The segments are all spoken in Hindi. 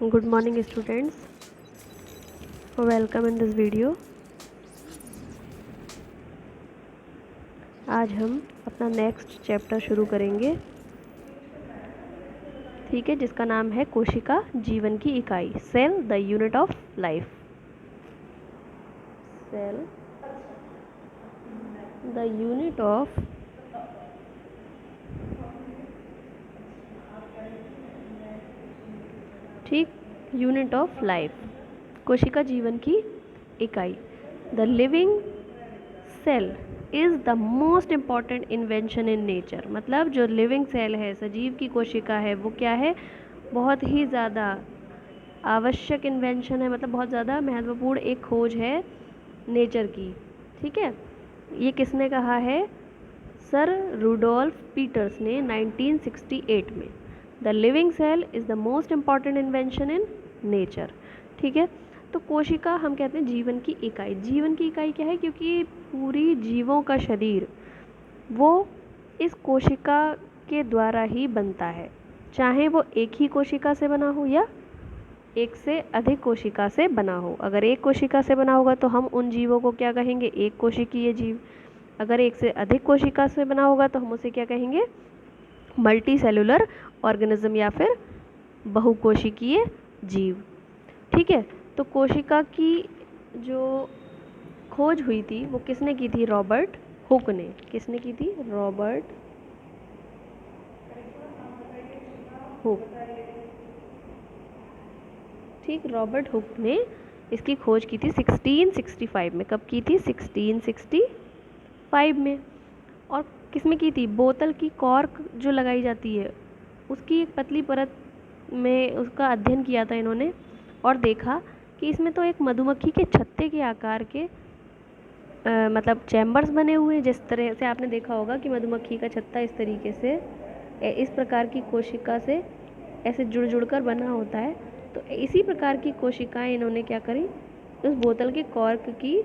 Good morning students, welcome in this video। आज हम अपना नेक्स्ट चैप्टर शुरू करेंगे, ठीक है, जिसका नाम है कोशिका जीवन की इकाई, cell the unit of life. Cell the unit of ठीक यूनिट ऑफ लाइफ, कोशिका जीवन की इकाई। The living cell is the most important invention in nature. मतलब जो लिविंग सेल है, सजीव की कोशिका है, वो क्या है, बहुत ही ज़्यादा आवश्यक इन्वेंशन है, मतलब बहुत ज़्यादा महत्वपूर्ण एक खोज है नेचर की। ठीक है, ये किसने कहा है? सर रूडोल्फ पीटर्स ने 1968 में। The living cell is the most important invention in nature. ठीक है, तो कोशिका हम कहते हैं जीवन की इकाई। जीवन की इकाई क्या है? क्योंकि पूरी जीवों का शरीर वो इस कोशिका के द्वारा ही बनता है, चाहे वो एक ही कोशिका से बना हो या एक से अधिक कोशिका से बना हो। अगर एक कोशिका से बना होगा तो हम उन जीवों को क्या कहेंगे? एक कोशिकीय जीव। अगर एक से अधिक कोशिका से बना होगा तो हम उसे क्या कहेंगे? मल्टी सेलुलर ऑर्गेनिज्म या फिर बहुकोशिकीय जीव। ठीक है, तो कोशिका की जो खोज हुई थी वो किसने की थी? रॉबर्ट हुक ने। किसने की थी? Robert Hooke. ठीक, रॉबर्ट हुक ने इसकी खोज की थी 1665 में। कब की थी? 1665 में। और किसमें की थी? बोतल की कॉर्क जो लगाई जाती है उसकी एक पतली परत में उसका अध्ययन किया था इन्होंने, और देखा कि इसमें तो एक मधुमक्खी के छत्ते के आकार के मतलब चैम्बर्स बने हुए हैं। जिस तरह से आपने देखा होगा कि मधुमक्खी का छत्ता इस तरीके से इस प्रकार की कोशिका से ऐसे जुड़ जुड़ कर बना होता है, तो इसी प्रकार की कोशिकाएं इन्होंने क्या करी? उस बोतल के कॉर्क की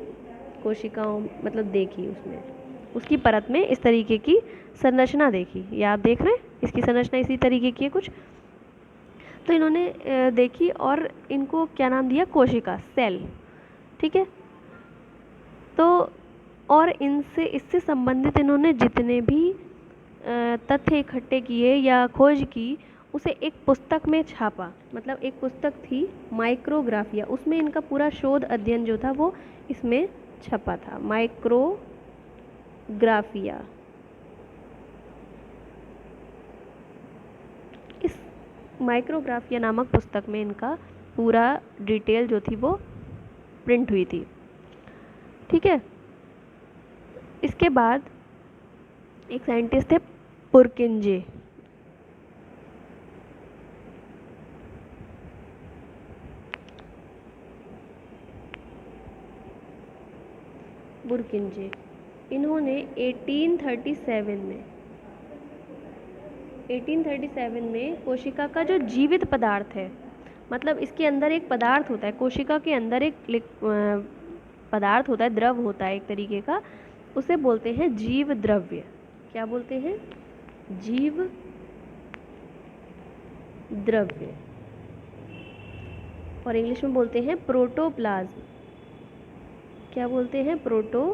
कोशिकाओं मतलब देखी, उसमें उसकी परत में इस तरीके की संरचना देखी। ये आप देख रहे हैं, इसकी संरचना इसी तरीके की है कुछ। तो इन्होंने देखी और इनको क्या नाम दिया? कोशिका, सेल। ठीक है, तो और इससे संबंधित इन्होंने जितने भी तथ्य इकट्ठे किए या खोज की, उसे एक पुस्तक में छापा। मतलब एक पुस्तक थी माइक्रोग्राफिया, उसमें इनका पूरा शोध अध्ययन जो था वो इसमें छपा था। माइक्रोग्राफिया, इस माइक्रोग्राफिया नामक पुस्तक में इनका पूरा डिटेल जो थी वो प्रिंट हुई थी। ठीक है, इसके बाद एक साइंटिस्ट थे पुरकिंजे। पुरकिंजे, इन्होंने 1837 में कोशिका का जो जीवित पदार्थ है, मतलब इसके अंदर एक पदार्थ होता है, कोशिका के अंदर एक पदार्थ होता है, द्रव होता है एक तरीके का, उसे बोलते हैं जीव द्रव्य। क्या बोलते हैं? जीव द्रव्य, और इंग्लिश में बोलते हैं प्रोटोप्लाज्म। क्या बोलते हैं? प्रोटोप्लाज्म।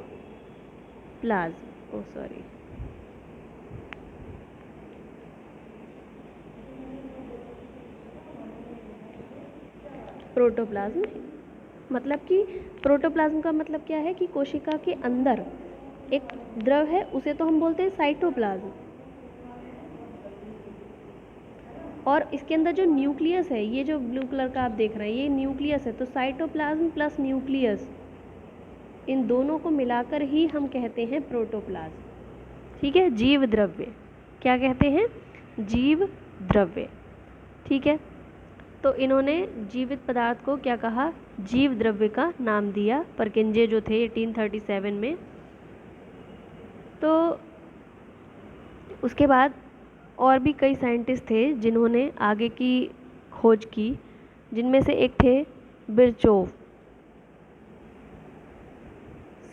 ओ सॉरी, प्रोटोप्लाज्म। मतलब कि प्रोटोप्लाज्म का मतलब क्या है कि कोशिका के अंदर एक द्रव है, उसे तो हम बोलते हैं साइटोप्लाज्म, और इसके अंदर जो न्यूक्लियस है, ये जो ब्लू कलर का आप देख रहे हैं, ये न्यूक्लियस है। तो साइटोप्लाज्म प्लस न्यूक्लियस, इन दोनों को मिलाकर ही हम कहते हैं प्रोटोप्लाज्म। ठीक है, जीव द्रव्य। क्या कहते हैं? जीव द्रव्य। ठीक है, तो इन्होंने जीवित पदार्थ को क्या कहा? जीव द्रव्य का नाम दिया, परकिंजे जो थे 1837 में। तो उसके बाद और भी कई साइंटिस्ट थे जिन्होंने आगे की खोज की, जिनमें से एक थे बिरचोव,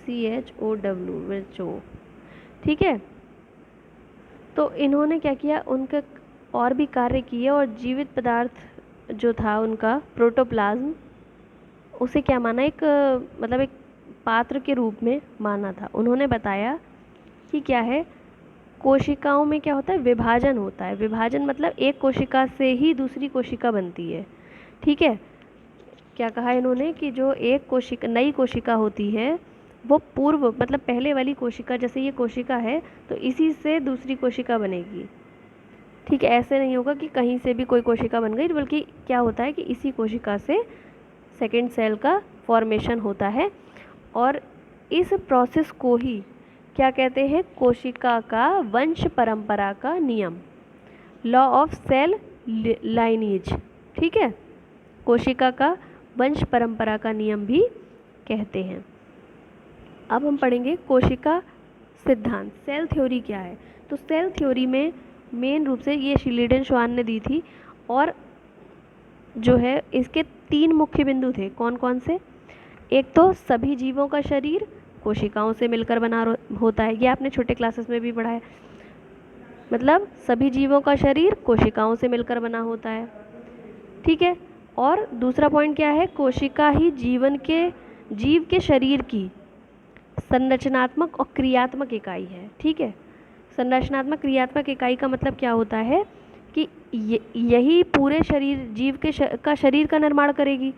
CHOW, बिरचोव। ठीक है, तो इन्होंने क्या किया? उनके और भी कार्य किए और जीवित पदार्थ जो था उनका प्रोटोप्लाज्म, उसे क्या माना, एक मतलब एक पात्र के रूप में माना था। उन्होंने बताया कि क्या है, कोशिकाओं में क्या होता है, विभाजन होता है। विभाजन मतलब एक कोशिका से ही दूसरी कोशिका बनती है। ठीक है, क्या कहा इन्होंने कि जो एक कोशिका, नई कोशिका होती है, वो पूर्व मतलब पहले वाली कोशिका, जैसे ये कोशिका है तो इसी से दूसरी कोशिका बनेगी। ठीक है, ऐसे नहीं होगा कि कहीं से भी कोई कोशिका बन गई, बल्कि क्या होता है कि इसी कोशिका से सेकेंड सेल का फॉर्मेशन होता है। और इस प्रोसेस को ही क्या कहते हैं, कोशिका का वंश परंपरा का नियम, लॉ ऑफ सेल लाइनेज। ठीक है, कोशिका का वंश परंपरा का नियम भी कहते हैं। अब हम पढ़ेंगे कोशिका सिद्धांत, सेल थ्योरी क्या है। तो सेल थ्योरी में मेन रूप से ये शिलीडेन श्वान ने दी थी, और जो है इसके 3 मुख्य बिंदु थे। कौन कौन से? एक तो सभी जीवों का शरीर कोशिकाओं से मिलकर बना होता है, ये आपने छोटे क्लासेस में भी पढ़ा है। मतलब सभी जीवों का शरीर कोशिकाओं से मिलकर बना होता है। ठीक है, और दूसरा पॉइंट क्या है, कोशिका ही जीव के शरीर की संरचनात्मक और क्रियात्मक इकाई है। ठीक है, संरचनात्मक क्रियात्मक इकाई का मतलब क्या होता है कि यही पूरे शरीर जीव का शरीर का निर्माण करेगी,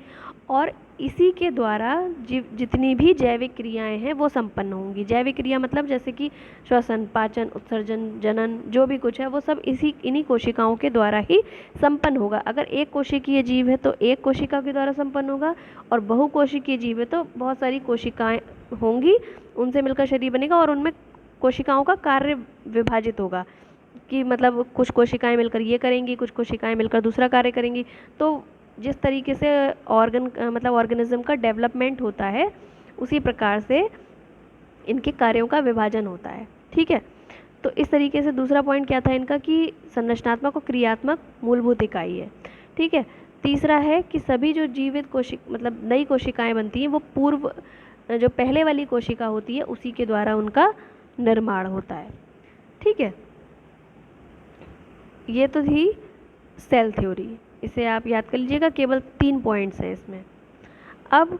और इसी के द्वारा जितनी भी जैविक क्रियाएं हैं वो संपन्न होंगी। जैविक क्रिया मतलब जैसे कि श्वसन, पाचन, उत्सर्जन, जनन, जो भी कुछ है वो सब इन्हीं कोशिकाओं के द्वारा ही संपन्न होगा। अगर एक कोशिकीय जीव है तो एक कोशिका के द्वारा संपन्न होगा, और बहुकोशिकीय जीव है तो बहुत सारी कोशिकाएं होंगी, उनसे मिलकर शरीर बनेगा, और उनमें कोशिकाओं का कार्य विभाजित होगा कि मतलब कुछ कोशिकाएं मिलकर ये करेंगी, कुछ कोशिकाएं मिलकर दूसरा कार्य करेंगी। तो जिस तरीके से मतलब ऑर्गेनिज्म का डेवलपमेंट होता है, उसी प्रकार से इनके कार्यों का विभाजन होता है। ठीक है, तो इस तरीके से दूसरा पॉइंट क्या था इनका कि संरचनात्मक और क्रियात्मक मूलभूत इकाई है। ठीक है, तीसरा है कि सभी जो जीवित मतलब नई कोशिकाएं बनती हैं वो पूर्व जो पहले वाली कोशिका होती है उसी के द्वारा उनका निर्माण होता है। ठीक है, ये तो थी सेल थ्योरी, इसे आप याद कर लीजिएगा, केवल 3 पॉइंट्स हैं इसमें। अब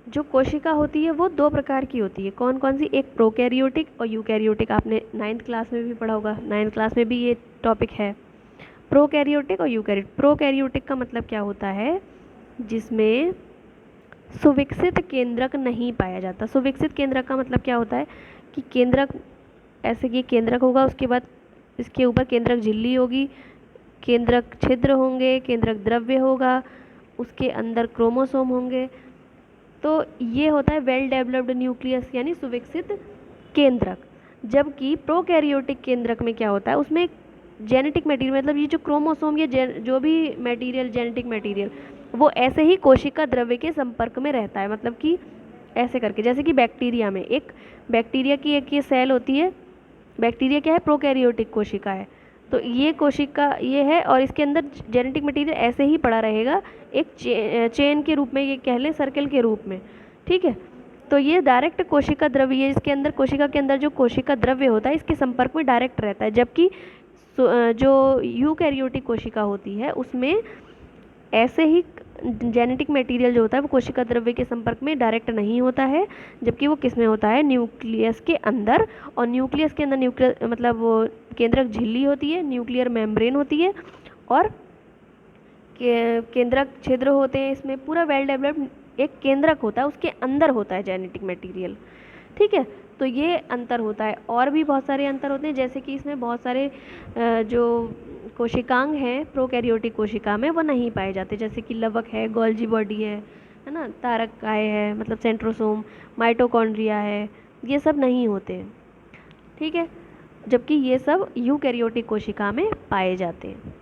जो कोशिका होती है वो 2 प्रकार की होती है। कौन कौन सी? एक प्रोकैरियोटिक और यूकैरियोटिक। आपने 9th क्लास में भी पढ़ा होगा, 9th क्लास में भी ये टॉपिक है, प्रोकैरियोटिक और यूकैरियोटिक। प्रोकैरियोटिक का मतलब क्या होता है, जिसमें सुविकसित केंद्रक नहीं पाया जाता। सुविकसित केंद्रक का मतलब क्या होता है कि केंद्रक, ऐसे कि केंद्रक होगा, उसके बाद इसके ऊपर केंद्रक झिल्ली होगी, केंद्रक छिद्र होंगे, केंद्रक द्रव्य होगा, उसके अंदर क्रोमोसोम होंगे। तो ये होता है वेल डेवलप्ड न्यूक्लियस, यानी सुविकसित केंद्रक। जबकि प्रोकैरियोटिक केंद्रक में क्या होता है, उसमें जेनेटिक मटेरियल, मतलब ये जो क्रोमोसोम, ये जो भी मटेरियल, जेनेटिक मटेरियल, वो ऐसे ही कोशिका द्रव्य के संपर्क में रहता है। मतलब कि ऐसे करके, जैसे कि बैक्टीरिया में, एक बैक्टीरिया की एक ये सेल होती है, बैक्टीरिया क्या है, प्रोकैरियोटिक कोशिका है, तो ये कोशिका ये है, और इसके अंदर जेनेटिक मटेरियल ऐसे ही पड़ा रहेगा, एक चेन के रूप में, ये कह लें सर्कल के रूप में। ठीक है, तो ये डायरेक्ट कोशिका द्रव्य, ये इसके अंदर, कोशिका के अंदर जो कोशिका द्रव्य होता है इसके संपर्क में डायरेक्ट रहता है। जबकि जो यूकैरियोटिक कोशिका होती है उसमें ऐसे ही जेनेटिक मटेरियल जो होता है वो कोशिका द्रव्य के संपर्क में डायरेक्ट नहीं होता है, जबकि वो किस में होता है, न्यूक्लियस के अंदर। और न्यूक्लियस के अंदर न्यूक्लियस मतलब वो केंद्रक झिल्ली होती है, न्यूक्लियर मेम्ब्रेन होती है, और केंद्रक छिद्र होते हैं। इसमें पूरा वेल डेवलप्ड एक केंद्रक होता है, उसके अंदर होता है जेनेटिक मटेरियल। ठीक है, तो ये अंतर होता है। और भी बहुत सारे अंतर होते हैं, जैसे कि इसमें बहुत सारे जो कोशिकांग हैं प्रोकैरियोटिक कोशिका में वो नहीं पाए जाते, जैसे कि लवक है, गोल्जी बॉडी है ना, तारकाय है, मतलब सेंट्रोसोम, माइटोकॉन्ड्रिया है, ये सब नहीं होते। ठीक है, जबकि ये सब यूकैरियोटिक कोशिका में पाए जाते हैं।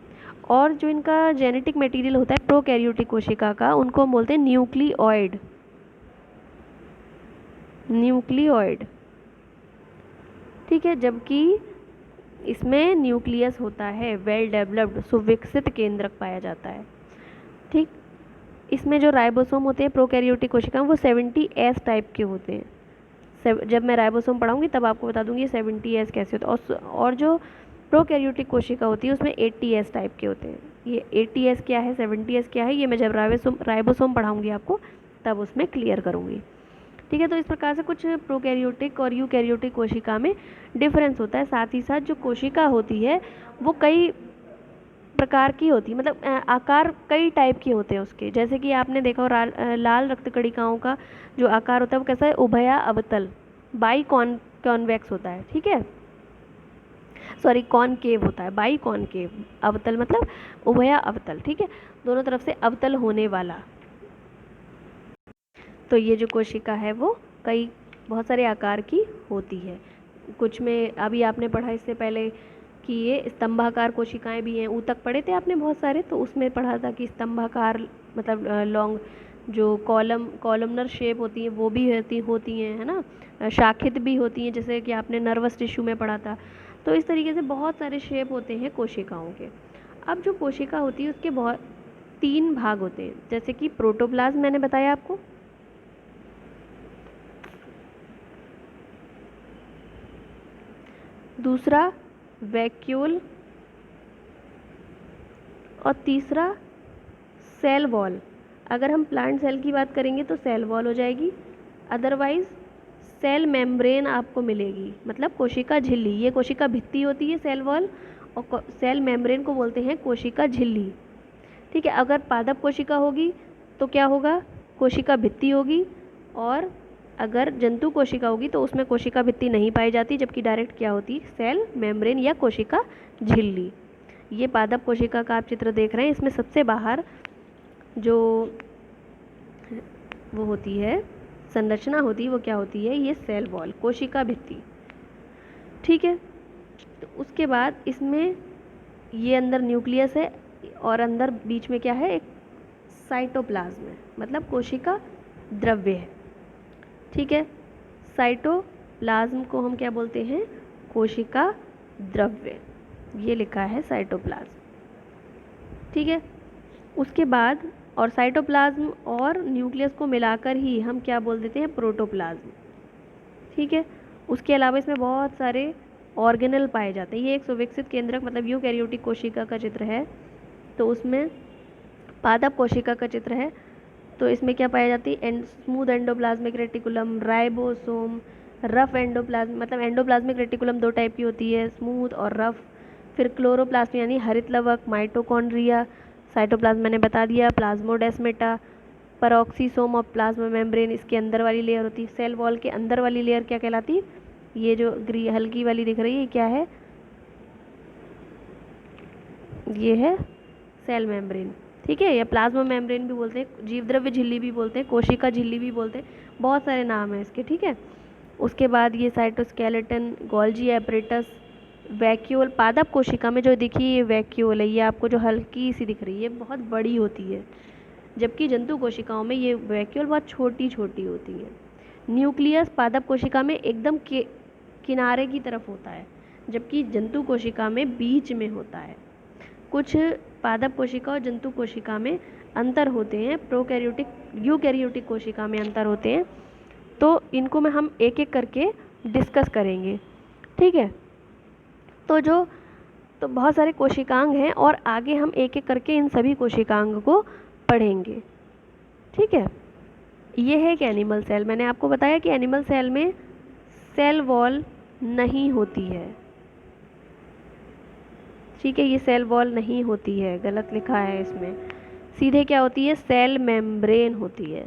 और जो इनका जेनेटिक मटेरियल होता है प्रोकैरियोटिक कोशिका का, उनको हम बोलते हैं न्यूक्लियोइड। न्यूक्लियोइड, ठीक है, जबकि इसमें न्यूक्लियस होता है, वेल डेवलप्ड सुविकसित केंद्रक पाया जाता है। ठीक, इसमें जो राइबोसोम होते हैं प्रोकैरियोटिक कोशिका वो 70S टाइप के होते हैं। जब मैं राइबोसोम पढ़ाऊंगी तब आपको बता दूंगी 70S कैसे होता है। और जो प्रोकैरियोटिक कोशिका होती है उसमें 80S टाइप के होते हैं। ये 80S क्या है, 70S क्या है, ये मैं जब राइबोसोम पढ़ाऊँगी आपको तब उसमें क्लियर करूँगी। ठीक है, तो इस प्रकार से कुछ प्रोकैरियोटिक और यूकैरियोटिक कोशिका में डिफरेंस होता है। साथ ही साथ जो कोशिका होती है वो कई प्रकार की होती है, मतलब आकार कई टाइप के होते हैं उसके। जैसे कि आपने देखा हो लाल रक्त कणिकाओं का जो आकार होता है वो कैसा है, उभया अवतल, बाई कॉन्वेक्स होता है। ठीक है, सॉरी कॉनकेव होता है, बाई कॉनकेव, अवतल मतलब उभया अवतल। ठीक है, दोनों तरफ से अवतल होने वाला। तो ये जो कोशिका है वो कई बहुत सारे आकार की होती है। कुछ में अभी आपने पढ़ा इससे पहले कि ये स्तंभाकार कोशिकाएं भी हैं, ऊतक पढ़े थे आपने बहुत सारे, तो उसमें पढ़ा था कि स्तंभाकार मतलब लॉन्ग जो कॉलमनर शेप होती है वो भी होती हैं, है ना, शाखित भी होती हैं, जैसे कि आपने नर्वस टिश्यू में पढ़ा था। तो इस तरीके से बहुत सारे शेप होते हैं कोशिकाओं के। अब जो कोशिका होती है उसके बहुत 3 भाग होते हैं, जैसे कि प्रोटोप्लाज्म मैंने बताया आपको, दूसरा वैक्यूल और तीसरा सेल वॉल। अगर हम प्लांट सेल की बात करेंगे तो सेल वॉल हो जाएगी, अदरवाइज सेल मेम्ब्रेन आपको मिलेगी, मतलब कोशिका झिल्ली। ये कोशिका भित्ति होती है सेल वॉल, और सेल मेम्ब्रेन को बोलते हैं कोशिका झिल्ली। ठीक है, अगर पादप कोशिका होगी तो क्या होगा, कोशिका भित्ति होगी, और अगर जंतु कोशिका होगी तो उसमें कोशिका भित्ति नहीं पाई जाती, जबकि डायरेक्ट क्या होती, सेल मेम्ब्रेन या कोशिका झिल्ली। ये पादप कोशिका का आप चित्र देख रहे हैं, इसमें सबसे बाहर जो वो होती है संरचना होती है वो क्या होती है, ये सेल वॉल, कोशिका भित्ति। ठीक है, तो उसके बाद इसमें ये अंदर न्यूक्लियस है और अंदर बीच में क्या है, एक साइटोप्लाज्म है, मतलब कोशिका द्रव्य है। ठीक है, साइटोप्लाज्म को हम क्या बोलते हैं, कोशिका द्रव्य, ये लिखा है साइटोप्लाज्म। ठीक है, उसके बाद और साइटोप्लाज्म और न्यूक्लियस को मिलाकर ही हम क्या बोल देते हैं, प्रोटोप्लाज्म। ठीक है, उसके अलावा इसमें बहुत सारे ऑर्गेनल पाए जाते हैं। ये एक सुविकसित केंद्रक मतलब यूकैरियोटिक कोशिका का चित्र है, तो उसमें पादप कोशिका का चित्र है, तो इसमें क्या पाई जाती है, smooth endoplasmic reticulum, ribosome, rough endoplasm, मतलब एंडोप्लाज्मिक रेटिकुलम 2 टाइप की होती है, स्मूथ और रफ। फिर क्लोरोप्लास्ट यानी हरित लवक, माइटोकॉन्ड्रिया, साइटोप्लाज्म मैंने बता दिया, प्लाज्मोडेस्मेटा, पेरोक्सीसोम और प्लाज्मा मेम्ब्रेन इसके अंदर वाली लेयर होती है। सेल वॉल के अंदर वाली लेयर क्या कहलाती है, ये जो हल्की वाली दिख रही है क्या है, ये है सेल मेम्ब्रेन। ठीक है, या प्लाज्मा मेम्ब्रेन भी बोलते हैं, जीवद्रव्य झिल्ली भी बोलते हैं, कोशिका झिल्ली भी बोलते हैं, बहुत सारे नाम हैं इसके। ठीक है, उसके बाद ये साइटोस्केलेटन, गोल्जी एपरेटस, वैक्यूल। पादप कोशिका में जो दिखी ये वैक्यूल है, ये आपको जो हल्की सी दिख रही है ये बहुत बड़ी होती है, जबकि जंतु कोशिकाओं में ये वैक्यूल बहुत छोटी छोटी होती है। न्यूक्लियस पादप कोशिका में एकदम किनारे की तरफ होता है, जबकि जंतु कोशिका में बीच में होता है। कुछ पादप कोशिका और जंतु कोशिका में अंतर होते हैं, प्रोकैरियोटिक यूकैरियोटिक कोशिका में अंतर होते हैं, तो इनको में हम एक एक करके डिस्कस करेंगे। ठीक है, तो बहुत सारे कोशिकांग हैं और आगे हम एक एक करके इन सभी कोशिकांग को पढ़ेंगे। ठीक है, ये है एक एनिमल सेल। मैंने आपको बताया कि एनिमल सेल में सेल वॉल नहीं होती है। ठीक है, ये सेल वॉल नहीं होती है, गलत लिखा है इसमें, सीधे क्या होती है, सेल मेम्ब्रेन होती है।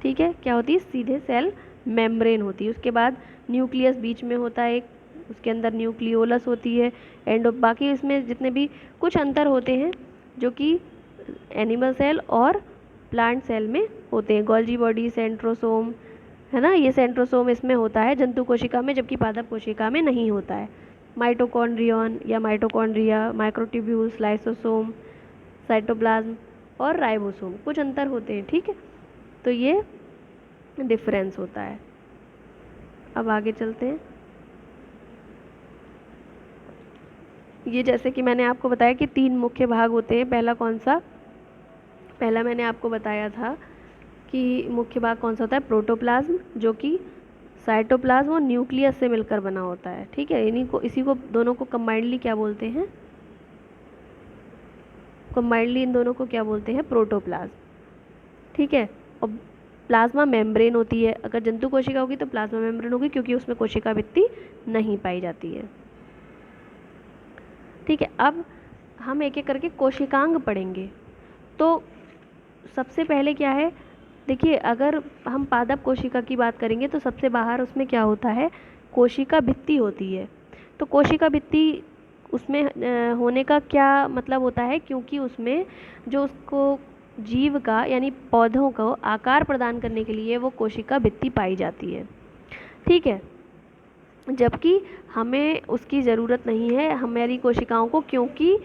ठीक है, क्या होती है, सीधे सेल मेम्ब्रेन होती है। उसके बाद न्यूक्लियस बीच में होता है एक, उसके अंदर न्यूक्लियोलस होती है, बाकी इसमें जितने भी कुछ अंतर होते हैं जो कि एनिमल सेल और प्लांट सेल में होते हैं। गोल्जी बॉडी, सेंट्रोसोम, है ना, ये सेंट्रोसोम इसमें होता है जंतु कोशिका में, जबकि पादप कोशिका में नहीं होता है। माइटोकॉन्ड्रियन या माइटोकॉन्ड्रिया, माइक्रोट्यूब्यूल्स, लाइसोसोम, साइटोप्लाज्म और राइबोसोम, कुछ अंतर होते हैं। ठीक है, तो ये डिफरेंस होता है। अब आगे चलते हैं। ये जैसे कि मैंने आपको बताया कि 3 मुख्य भाग होते हैं। पहला कौन सा, पहला मैंने आपको बताया था कि मुख्य भाग कौन सा होता है, प्रोटोप्लाज्म, जो कि साइटोप्लाज्म और न्यूक्लियस से मिलकर बना होता है। ठीक है, इसी को दोनों को कंबाइंडली क्या बोलते हैं? कंबाइंडली इन दोनों को क्या बोलते हैं? प्रोटोप्लाज्म। ठीक है, और प्लाज्मा मेम्ब्रेन होती है। अगर जंतु कोशिका होगी तो प्लाज्मा मेम्ब्रेन होगी, क्योंकि उसमें कोशिका भित्ति नहीं पाई जाती है। ठीक है, अब हम एक एक करके कोशिकांग पढ़ेंगे। तो सबसे पहले क्या है, देखिए अगर हम पादप कोशिका की बात करेंगे तो सबसे बाहर उसमें क्या होता है? कोशिका भित्ति होती है। तो कोशिका भित्ति उसमें होने का क्या मतलब होता है? क्योंकि उसमें जो उसको जीव का यानी पौधों को आकार प्रदान करने के लिए वो कोशिका भित्ति पाई जाती है। ठीक है, जबकि हमें उसकी ज़रूरत नहीं है हमारी कोशिकाओं को, क्योंकि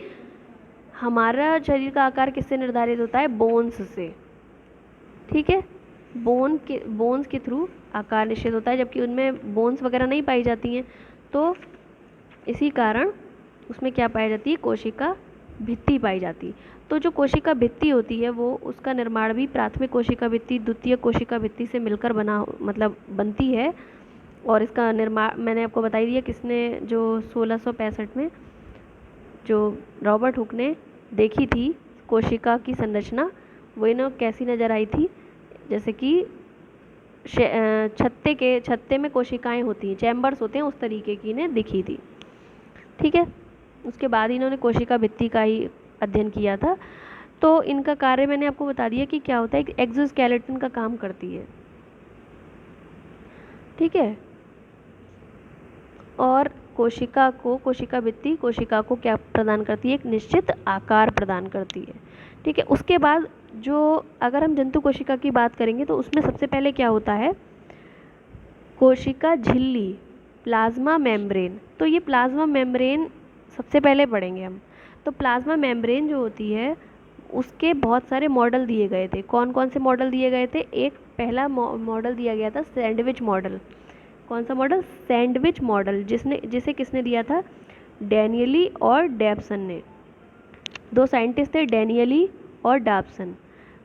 हमारा शरीर का आकार किससे निर्धारित होता है? बोन्स से। ठीक है, बोन्स के थ्रू आकार निश्चित होता है, जबकि उनमें बोन्स वगैरह नहीं पाई जाती हैं। तो इसी कारण उसमें क्या पाई जाती है? कोशिका भित्ति पाई जाती। तो जो कोशिका भित्ति होती है वो उसका निर्माण भी प्राथमिक कोशिका भित्ति द्वितीय कोशिका भित्ति से मिलकर बनती है। और इसका निर्माण मैंने आपको बताई दिया किसने, जो 1665 में जो रॉबर्ट हुक ने देखी थी कोशिका की संरचना, वो इन्हें कैसी नज़र आई थी? जैसे कि छत्ते में कोशिकाएं होती हैं, चैम्बर्स होते हैं, उस तरीके की इन्हें दिखी थी। ठीक है, उसके बाद इन्होंने कोशिका भित्ति का ही अध्ययन किया था। तो इनका कार्य मैंने आपको बता दिया कि क्या होता है, एक्सोस्केलेटन का काम करती है। ठीक है, और कोशिका भित्ति कोशिका को क्या प्रदान करती है? एक निश्चित आकार प्रदान करती है। ठीक है, उसके बाद जो अगर हम जंतु कोशिका की बात करेंगे तो उसमें सबसे पहले क्या होता है? कोशिका झिल्ली, प्लाज्मा मेम्ब्रेन। तो ये प्लाज्मा मेम्ब्रेन सबसे पहले पढ़ेंगे हम। तो प्लाज्मा मेम्ब्रेन जो होती है उसके बहुत सारे मॉडल दिए गए थे। कौन कौन से मॉडल दिए गए थे? एक पहला मॉडल दिया गया था सैंडविच मॉडल। कौन सा मॉडल? सैंडविच मॉडल, जिसे किसने दिया था? डैनियली और डैप्सन ने। दो साइंटिस्ट थे, डैनियली और डॉब्सन।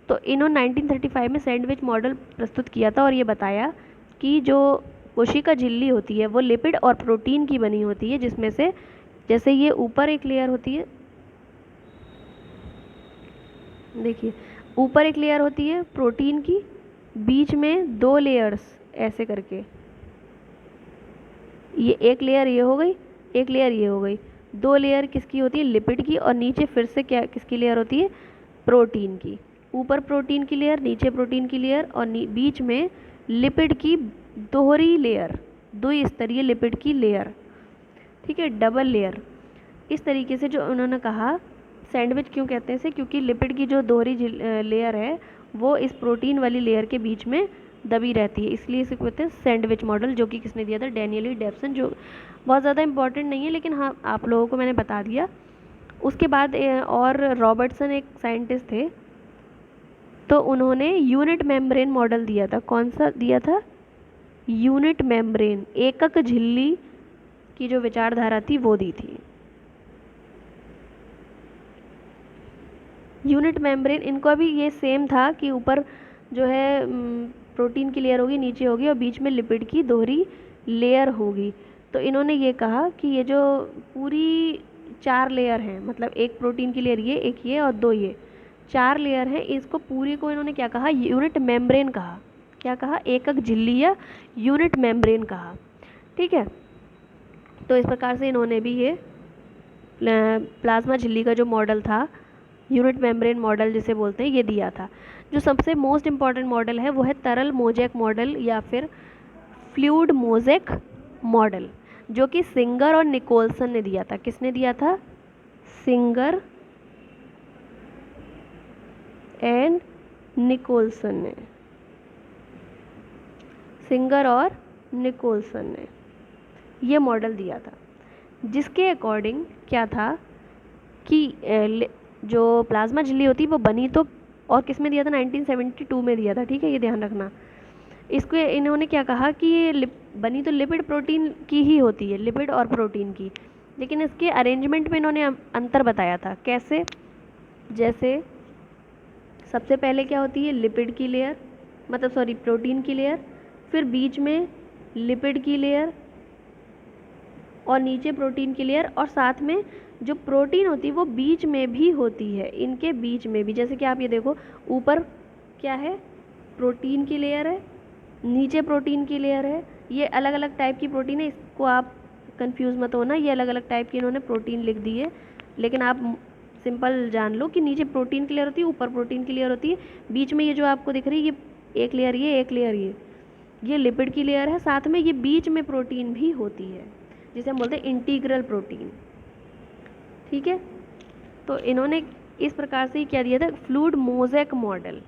तो इन्होंने 1935 में सैंडविच मॉडल प्रस्तुत किया था और ये बताया कि जो कोशिका झिल्ली होती है वो लिपिड और प्रोटीन की बनी होती है, जिसमें से जैसे ये ऊपर एक लेयर होती है, देखिए ऊपर एक लेयर होती है प्रोटीन की, बीच में दो लेयर्स ऐसे करके, ये एक लेयर ये हो गई, एक लेयर ये हो गई, दो लेयर किसकी होती है? लिपिड की। और नीचे फिर से क्या किसकी लेयर होती है? प्रोटीन की। ऊपर प्रोटीन की लेयर, नीचे प्रोटीन की लेयर, और बीच में लिपिड की दोहरी लेयर, दो स्तरीय लिपिड की लेयर। ठीक है, डबल लेयर। इस तरीके से जो उन्होंने कहा, सैंडविच क्यों कहते हैं इसे? क्योंकि लिपिड की जो दोहरी लेयर है वो इस प्रोटीन वाली लेयर के बीच में दबी रहती है, इसलिए इसे कहते हैं सैंडविच मॉडल, जो कि किसने दिया था? डैनियली डैप्सन। जो बहुत ज़्यादा इंपॉर्टेंट नहीं है, लेकिन हाँ आप लोगों को मैंने बता दिया। उसके बाद और रॉबर्टसन एक साइंटिस्ट थे, तो उन्होंने यूनिट मेम्ब्रेन मॉडल दिया था। कौन सा दिया था? यूनिट मेम्ब्रेन, एकक झिल्ली की जो विचारधारा थी वो दी थी। यूनिट मेम्ब्रेन, इनको भी ये सेम था कि ऊपर जो है प्रोटीन की लेयर होगी, नीचे होगी, और बीच में लिपिड की दोहरी लेयर होगी। तो इन्होंने ये कहा कि ये जो पूरी 4 लेयर हैं, मतलब एक प्रोटीन की लेयर ये, एक ये और दो ये, 4 लेयर हैं, इसको पूरी को इन्होंने क्या कहा? यूनिट मेम्ब्रेन कहा। क्या कहा? एकक झिल्ली या यूनिट मेम्ब्रेन कहा। ठीक है, तो इस प्रकार से इन्होंने भी ये प्लाज्मा झिल्ली का जो मॉडल था, यूनिट मेम्ब्रेन मॉडल जिसे बोलते हैं, ये दिया था। जो सबसे मोस्ट इम्पॉर्टेंट मॉडल है वो है तरल मोज़ेक मॉडल या फिर फ्लूइड मोज़ेक मॉडल, जो कि सिंगर और निकोलसन ने दिया था। किसने दिया था? सिंगर एंड निकोलसन ने। सिंगर और निकोलसन ने ये मॉडल दिया था, जिसके अकॉर्डिंग क्या था कि जो प्लाज्मा झिल्ली होती वो बनी तो, और किस में दिया था? 1972 में दिया था। ठीक है, ये ध्यान रखना। इसको इन्होंने क्या कहा कि ये बनी तो लिपिड प्रोटीन की ही होती है, लिपिड और प्रोटीन की, लेकिन इसके अरेंजमेंट में इन्होंने अंतर बताया था। कैसे? जैसे सबसे पहले क्या होती है? लिपिड की लेयर, मतलब सॉरी प्रोटीन की लेयर, फिर बीच में लिपिड की लेयर और नीचे प्रोटीन की लेयर, और साथ में जो प्रोटीन होती है वो बीच में भी होती है, इनके बीच में भी। जैसे कि आप ये देखो, ऊपर क्या है, प्रोटीन की लेयर है, नीचे प्रोटीन की लेयर है। ये अलग अलग टाइप की प्रोटीन है, इसको आप कंफ्यूज मत होना, ये अलग अलग टाइप की इन्होंने प्रोटीन लिख दी है, लेकिन आप सिंपल जान लो कि नीचे प्रोटीन की लेयर होती है, ऊपर प्रोटीन की लेयर होती है, बीच में ये जो आपको दिख रही है ये एक लेयर, ये एक लेयर, ये लिपिड की लेयर है, साथ में ये बीच में प्रोटीन भी होती है जिसे हम बोलते हैं इंटीग्रल प्रोटीन। ठीक है, तो इन्होंने इस प्रकार से ही क्या दिया था, फ्लूइड मोज़ेक मॉडल।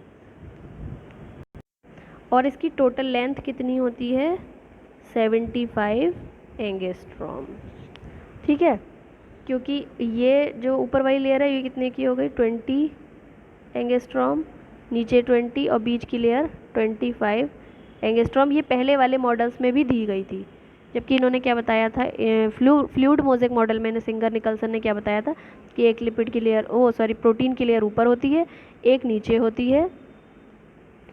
और इसकी टोटल लेंथ कितनी होती है, 75 एंगस्ट्रॉम। ठीक है, क्योंकि ये जो ऊपर वाली लेयर है ये कितने की हो गई, 20 एंगस्ट्रॉम, नीचे 20 और बीच की लेयर 25 एंगस्ट्रॉम। ये पहले वाले मॉडल्स में भी दी गई थी, जबकि इन्होंने क्या बताया था, फ्लूइड मोज़ेक मॉडल में सिंगर निकलसन ने क्या बताया था कि एक लिपिड की लेयर, प्रोटीन की लेयर ऊपर होती है, एक नीचे होती है,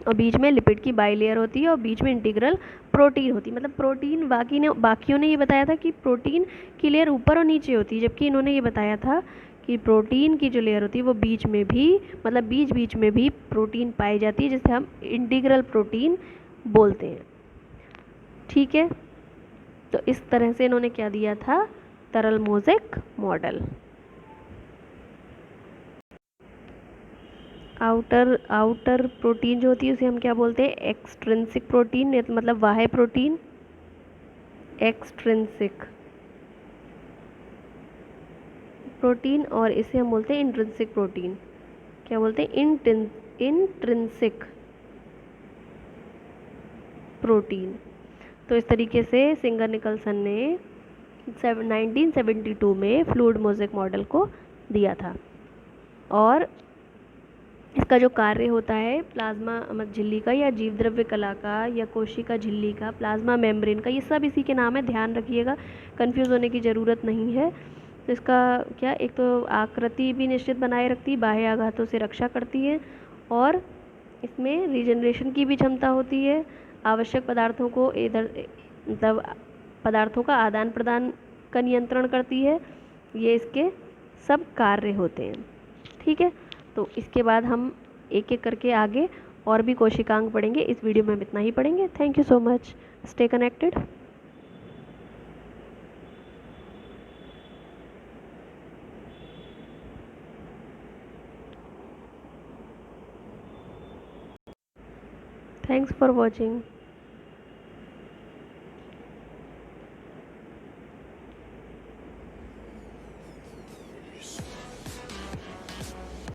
और बीच में लिपिड की बाई लेयर होती है, और बीच में इंटीग्रल प्रोटीन होती है। मतलब प्रोटीन, बाकियों ने ये बताया था कि प्रोटीन की लेयर ऊपर और नीचे होती है, जबकि इन्होंने ये बताया था कि प्रोटीन की जो लेयर होती है वो बीच में भी, मतलब बीच बीच में भी प्रोटीन पाई जाती है, जिसे हम इंटीग्रल प्रोटीन बोलते हैं। ठीक है, तो इस तरह से इन्होंने क्या दिया था, तरल मोज़ेक मॉडल। आउटर प्रोटीन जो होती है उसे हम क्या बोलते हैं, एक्सट्रिंसिक प्रोटीन, मतलब बाह्य प्रोटीन, एक्सट्रिंसिक प्रोटीन, और इसे हम बोलते हैं इंट्रिंसिक प्रोटीन। क्या बोलते हैं, इंट्रिंसिक प्रोटीन। तो इस तरीके से सिंगर निकलसन ने 1972 में फ्लूइड मोज़ेक मॉडल को दिया था। और इसका जो कार्य होता है प्लाज्मा झिल्ली का, या जीव द्रव्य कला का, या कोशिका झिल्ली का, प्लाज्मा मेम्ब्रेन का, ये सब इसी के नाम है, ध्यान रखिएगा, कंफ्यूज होने की ज़रूरत नहीं है। तो इसका क्या, एक तो आकृति भी निश्चित बनाए रखती है, बाह्य आघातों से रक्षा करती है, और इसमें रीजनरेशन की भी क्षमता होती है, आवश्यक पदार्थों को इधर, मतलब पदार्थों का आदान प्रदान का नियंत्रण करती है। ये इसके सब कार्य होते हैं। ठीक है, तो इसके बाद हम एक एक करके आगे और भी कोशिकांग पढ़ेंगे। इस वीडियो में हम इतना ही पढ़ेंगे। Thank you so much, stay connected. Thanks for watching.